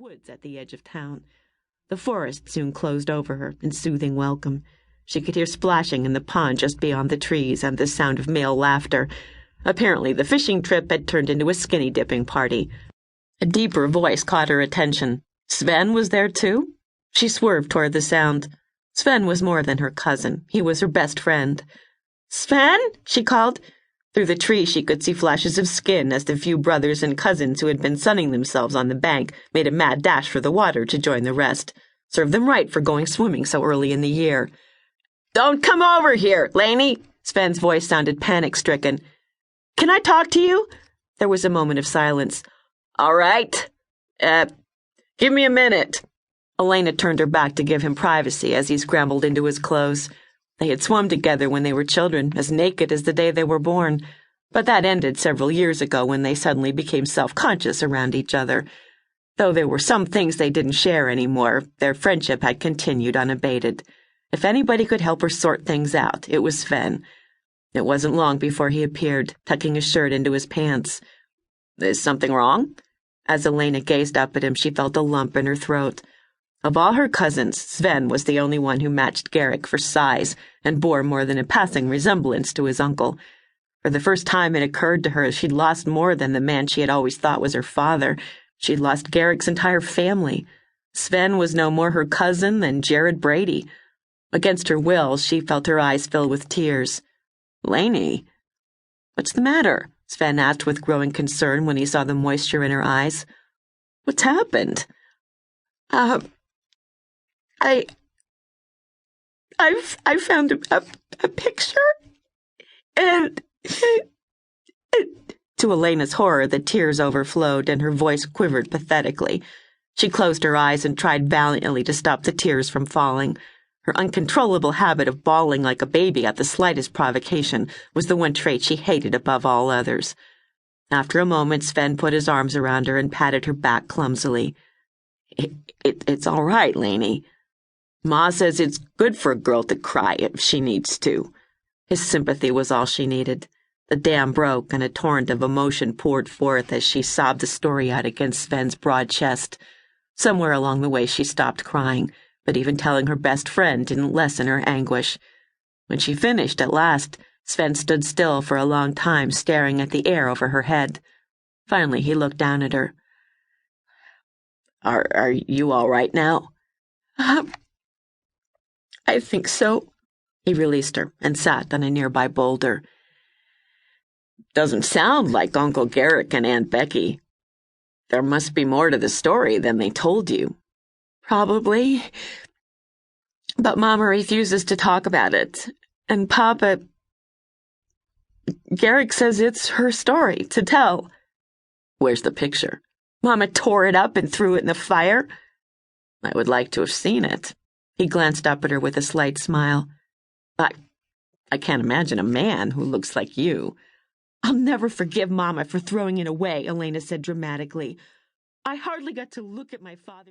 woods at the edge of town. The forest soon closed over her in soothing welcome. She could hear splashing in the pond just beyond the trees and the sound of male laughter. Apparently, the fishing trip had turned into a skinny dipping party. A deeper voice caught her attention. Sven was there too? She swerved toward the sound. Sven was more than her cousin. He was her best friend. "Sven?" she called. Through the trees she could see flashes of skin as the few brothers and cousins who had been sunning themselves on the bank made a mad dash for the water to join the rest. Served them right for going swimming so early in the year. "Don't come over here, Lainey!" Sven's voice sounded panic-stricken. "Can I talk to you?" There was a moment of silence. "All right. Give me a minute." Alaina turned her back to give him privacy as he scrambled into his clothes. They had swum together when they were children, as naked as the day they were born. But that ended several years ago when they suddenly became self-conscious around each other. Though there were some things they didn't share anymore, their friendship had continued unabated. If anybody could help her sort things out, it was Sven. It wasn't long before he appeared, tucking his shirt into his pants. "Is something wrong?" As Alaina gazed up at him, she felt a lump in her throat. Of all her cousins, Sven was the only one who matched Garrick for size and bore more than a passing resemblance to his uncle. For the first time it occurred to her she'd lost more than the man she had always thought was her father. She'd lost Garrick's entire family. Sven was no more her cousin than Jared Brady. Against her will, she felt her eyes fill with tears. "Lainey, what's the matter?" Sven asked with growing concern when he saw the moisture in her eyes. "What's happened?" I found a picture, and..." To Alaina's horror, the tears overflowed, and her voice quivered pathetically. She closed her eyes and tried valiantly to stop the tears from falling. Her uncontrollable habit of bawling like a baby at the slightest provocation was the one trait she hated above all others. After a moment, Sven put his arms around her and patted her back clumsily. It's all right, Lainey. Ma says it's good for a girl to cry if she needs to." His sympathy was all she needed. The dam broke, and a torrent of emotion poured forth as she sobbed the story out against Sven's broad chest. Somewhere along the way she stopped crying, but even telling her best friend didn't lessen her anguish. When she finished at last, Sven stood still for a long time, staring at the air over her head. Finally he looked down at her. Are you all right now?" "I think so." He released her and sat on a nearby boulder. "Doesn't sound like Uncle Garrick and Aunt Becky. There must be more to the story than they told you." "Probably. But Mama refuses to talk about it. And Papa... Garrick says it's her story to tell." "Where's the picture?" "Mama tore it up and threw it in the fire." "I would like to have seen it." He glanced up at her with a slight smile. I can't imagine a man who looks like you." "I'll never forgive Mama for throwing it away," Alaina said dramatically. "I hardly got to look at my father."